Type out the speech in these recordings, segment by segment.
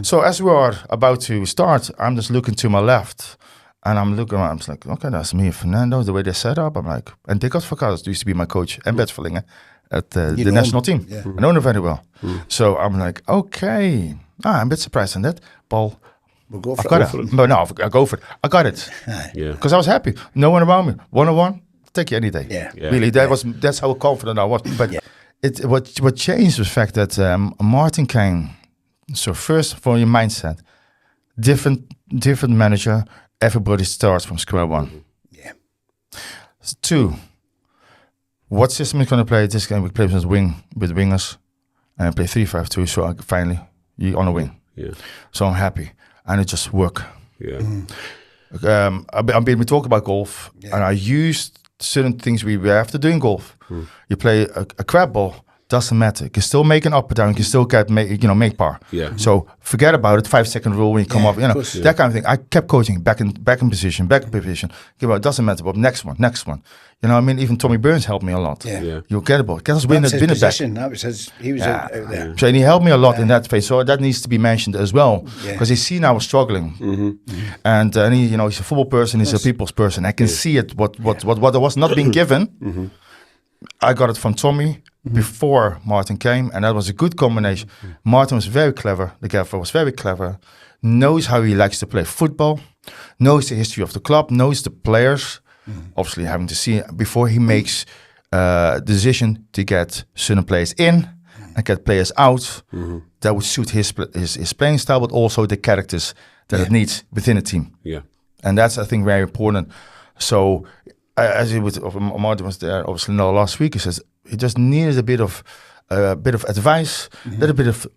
So as we are about to start, I'm just looking to my left, and I'm looking around. I'm just like, okay, that's me and Fernando, the way they set up. I'm like, and Dick Advocaat used to be my coach and Bedvelingen at the national team. Yeah. I know him very well. So I'm like, okay, I'm a bit surprised on that. Paul, We'll go I for got it. But no, I go for it. I got it. Yeah. Because I was happy. No one around me. One-on-one, take you any day. Yeah. Really, that's how confident I was. But what changed was the fact that Martin came. So first for your mindset, different manager. Everybody starts from square one. Yeah. 2, what system is going to play? This game we play with wingers, and play 3-5-2. So finally, you're on a wing. Yeah. So I'm happy, and it just worked. Yeah. We talk about golf, and I used certain things we have to do in golf. You play a crab ball, doesn't matter. You can still make an up or down. You can still make par. Yeah. So forget about it. 5-second rule when you come up. That kind of thing. I kept coaching back in position. It doesn't matter. But next one. You know what I mean? Even Tommy Burns helped me a lot. Yeah. You get about. Get us win it back. That was his. He was out there. So and he helped me a lot in that phase. So that needs to be mentioned as well, because he seen I was struggling, and he, he's a football person. He's a people's person. I can see it. What was not being given. I got it from Tommy before Martin came, and that was a good combination. Martin was very clever. The gaffer was very clever. Knows how he likes to play football. Knows the history of the club. Knows the players. Obviously, having to see before he makes the decision to get certain players in and get players out that would suit his playing style, but also the characters that it needs within a team. Yeah. And that's, I think, very important. So, as Martin was there, obviously, last week, he says he just needed a bit of advice, a little bit of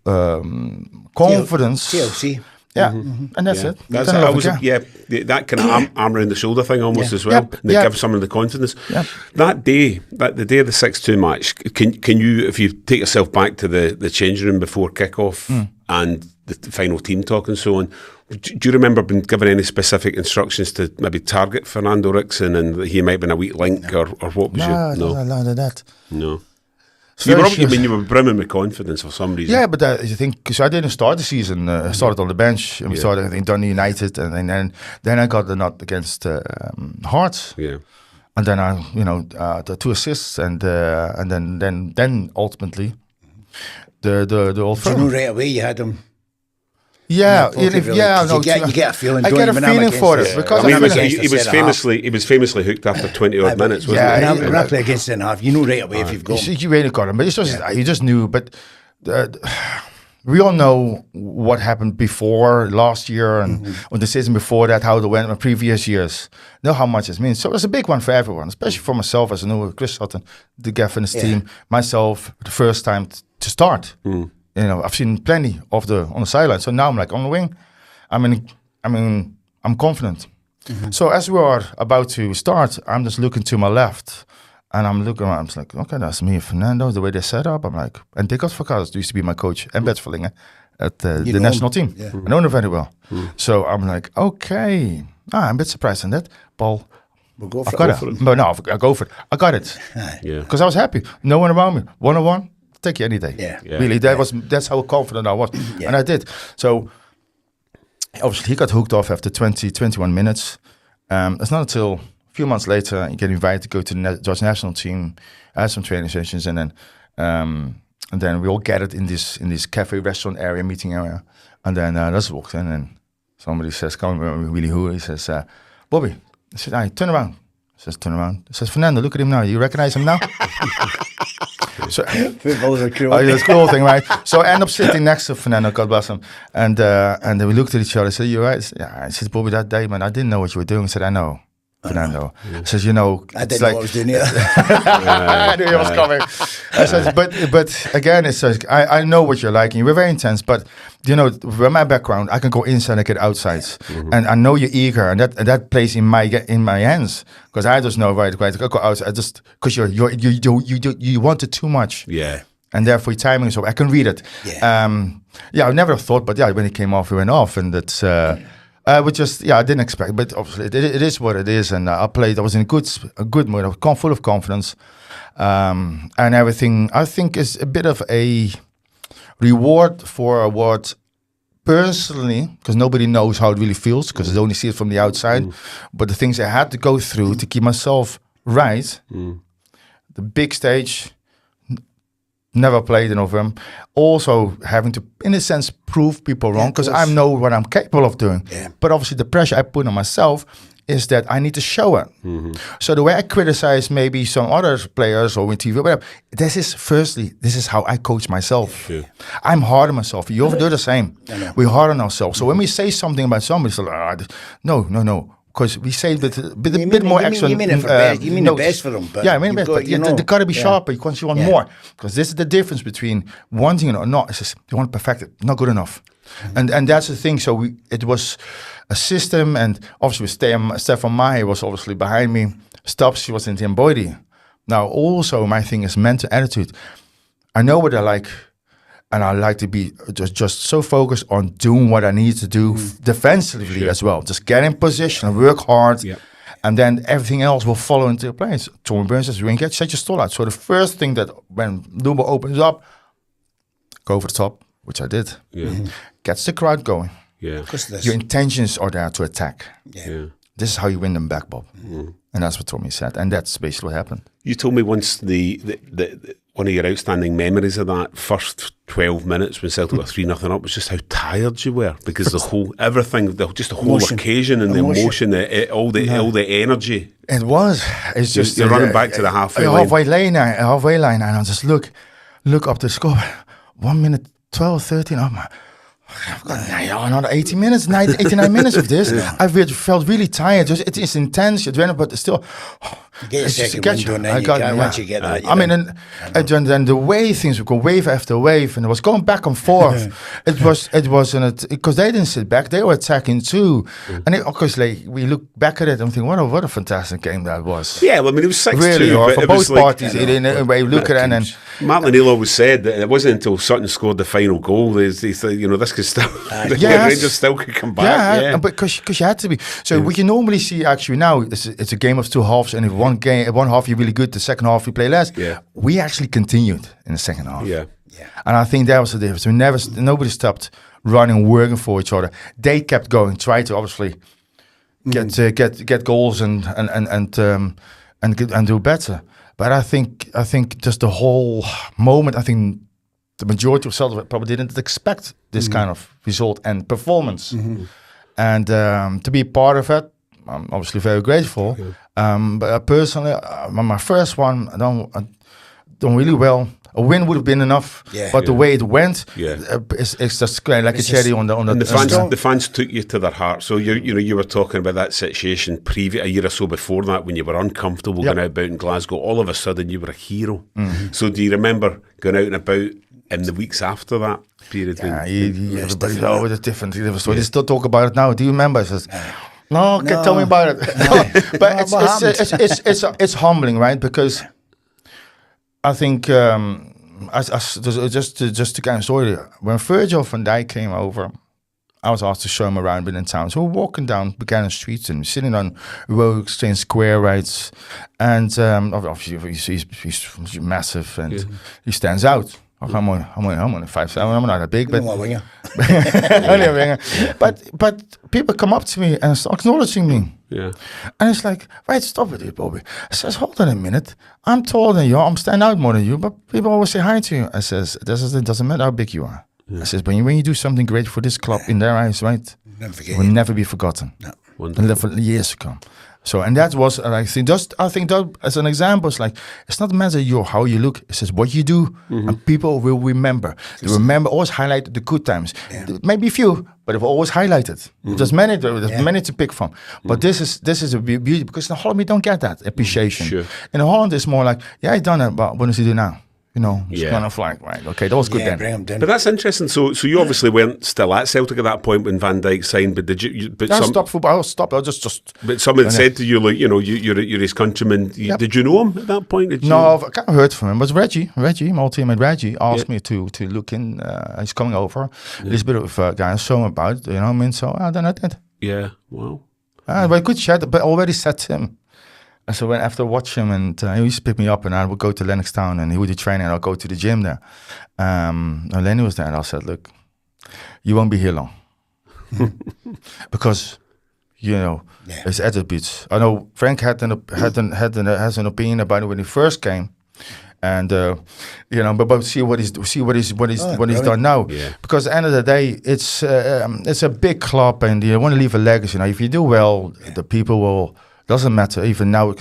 confidence. TLC. Yeah, and that's it. That's that kind of arm around the shoulder thing almost as well. And they give someone the confidence. Yeah. That day, the day of the 6-2 match, can you, if you take yourself back to the changing room before kick-off and the final team talk and so on, do you remember being given any specific instructions to maybe target Fernando Ricken and that he might have been a weak link or what was No, that. No. You were brimming with confidence for some reason. Yeah, but you think, because I didn't start the season. I started on the bench, and we started, I think, Dundee United, and then I got the nut against Hearts. Yeah. And then the 2 assists, and then ultimately the old firm. You know right away you had him. Yeah, you get a feeling. I get a feeling for it because he was famously hooked after 20 odd minutes. Wasn't he? When I play against centre half, you know right away if you've got him. You really got him, but you just knew. But we all know what happened before last year and the season before that, how it went in previous years. Know how much it means. So it's a big one for everyone, especially for myself as a new Chris Sutton, the gaff in his team, myself, the first time to start. I've seen plenty on the sideline. So now I'm like on the wing. I'm confident. So as we are about to start, I'm just looking to my left, and I'm looking around. I'm just like, okay, that's me and Fernando, the way they set up. I'm like, and Dick Advocaat used to be my coach and Bedvelingen at the national team. Yeah. I know him very well. So I'm like, okay, I'm a bit surprised on that. Paul, we'll go for it. But no, I go for it. I got it. Because I was happy. No one around me. One-on-one. Take you any day. Really, that's how confident I was, and I did. So obviously he got hooked off after 21 minutes. It's not until a few months later you get invited to go to the Dutch national team, had some training sessions, and then we all gathered in this cafe restaurant area, meeting area, and then let's walk in, and somebody says, "Come, really who?" He says, "Bobby." I said, "I turn around." He says, "Turn around." He says, "Fernando, look at him now. You recognize him now?" So football's a cool it's a cool thing, right? So I end up sitting next to Fernando, God bless him, and then we looked at each other. I said, "You right?" Yeah. I said, "Bobby, that day, man, I didn't know what you were doing." I said, "I know, Fernando." I says, I didn't know what I was doing either. I knew he was coming. I said, but again, it says, I know what you're like, and you were very intense, but with my background, I can go inside and get outside, and I know you're eager, and that plays in my hands, because I just know right, I go outside, I just because you want it too much, and therefore your timing is so I can read it. I never thought, but when it came off, it went off, and that's. I didn't expect, but obviously it is what it is, and I played. I was in a good mood. I was full of confidence, and everything. I think is a bit of a reward for what personally, because nobody knows how it really feels, because they only see it from the outside, but the things I had to go through to keep myself right, the big stage, never played in November, also having to, in a sense, prove people wrong, because I know what I'm capable of doing. But obviously the pressure I put on myself is that I need to show it. So the way I criticize maybe some other players or with TV or whatever, this is how I coach myself. I'm hard on myself. You do the same. We're hard on ourselves. So when we say something about somebody, it's like, no. Because we say it with a bit more action. You mean it for best. You mean the best for them. But I mean the best. But they got to be sharper because you want more. Because this is the difference between wanting it or not. It's just, you want to perfect it. Not good enough. And that's the thing. So it was a system, and obviously Stefan Mahe was obviously behind me. Stubbs, she was in the embody. Now also my thing is mental attitude. I know what I like. And I like to be just so focused on doing what I need to do defensively as well. Just get in position, work hard, and then everything else will follow into place. Tommy Burns says, "You get set your stall out." So the first thing that when Lubo opens up, go over the top, which I did. Gets the crowd going. Your intentions are there to attack. This is how you win them back, Bob. And that's what Tommy said, and that's basically what happened. You told me once the one of your outstanding memories of that first 12 minutes when Celtic were 3-0 up was just how tired you were, because the whole occasion and the emotion, all the energy. It was. It's just you're running back to the halfway line, and I just look up the score. 1 minute 12, 13. Oh my. I've got another 89 minutes of this. I felt really tired. It is intense, but still. Get your second one done, then once you get that. I mean, and then the way things would go wave after wave, and it was going back and forth. It was because they didn't sit back; they were attacking too. And of course, like we look back at it and think, what a fantastic game that was. Yeah, well, I mean, it was 6-2 really, for both parties. Like, in a way, look at it, and Martin O'Neill always said that it wasn't until Sutton scored the final goal they thought, this could still, the Rangers still could come back. Yeah, but because you had to be. So we can normally see actually now it's a game of two halves, and if one half you're really good, the second half you play less. We actually continued in the second half. And I think that was the difference. Nobody stopped running, working for each other. They kept going, try to obviously get goals and do better. But I think just the whole moment, I think the majority of Celtic probably didn't expect this kind of result and performance. And to be part of it, I'm obviously very grateful. But personally, my first one, I done really well. A win would have been enough, but the way it went, it's just like a cherry on the. And the fans took you to their heart. So you were talking about that situation a year or so before that when you were uncomfortable going out about in Glasgow. All of a sudden, you were a hero. So do you remember going out and about in the weeks after that period? Yeah, everybody's always different. So they still talk about it now. Do you remember? It says, No, tell me about it. But it's humbling, right? Because I think just to kind of story, when Virgil van Dijk came over, I was asked to show him around within town. So we're walking down Buchanan Street and sitting on Royal Exchange Square, right? And obviously he's massive and he stands out. I'm only 5'7". I'm not that big, but but people come up to me and start acknowledging me. And it's like, right, stop it, Bobby. I says, hold on a minute. I'm taller than you. I'm standing out more than you, but people always say hi to you. I says, it doesn't matter how big you are. I says, when you do something great for this club in their eyes, right, it will never be forgotten. And live for years to come. So, and that was, I think that as an example, it's not a matter how you look, it's just what you do, and people will remember. They always highlight the good times. Maybe few, but they've always highlighted. There's many to pick from. But this is a beauty, because in Holland we don't get that appreciation. In Holland it's more like, I done it, but what does he do now? It's kind of like, right, okay, that was good then. Bring him down. But that's interesting. So you obviously weren't still at Celtic at that point when Van Dijk signed, but did you? Stopped football. I stopped. I just. But someone said to you, like, you're his countryman. Did you know him at that point? No, I kind of heard from him. It was Reggie, my teammate Reggie, asked me to look in. He's coming over. There's a bit of guys show him about. You know what I mean? So then I did. Yeah. Wow. But good chat. But already said to him. And so when after watch him, and he used to pick me up, and I would go to Lennoxtown, and he would do training, and I'll go to the gym there. And Lenny was there, and I said, look, you won't be here long. Because, it's attributes. I know Frank has an opinion about it when he first came. And but see what he's done now. Yeah. Because at the end of the day, it's a big club, and you want to leave a legacy. Now, if you do well, the people will. Doesn't matter. Even now,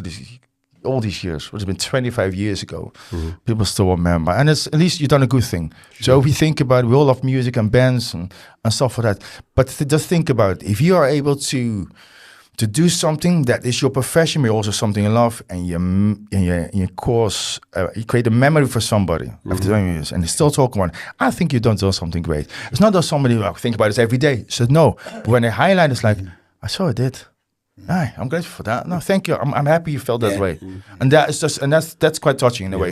all these years, which has been 25 years ago, people still remember, and it's at least you've done a good thing. Sure. So if we think about it, we all love music and bands and stuff like that. But just think about it. If you are able to do something that is your profession, but also something you love, and you course, you create a memory for somebody after 20 years, and they still talk about it, I think you've done something great. It's not that somebody think about this every day. So no, but when they highlight, it's like, I saw it did. I'm grateful for that. No, thank you. I'm happy you felt that way, and that is just, and that's quite touching in a way.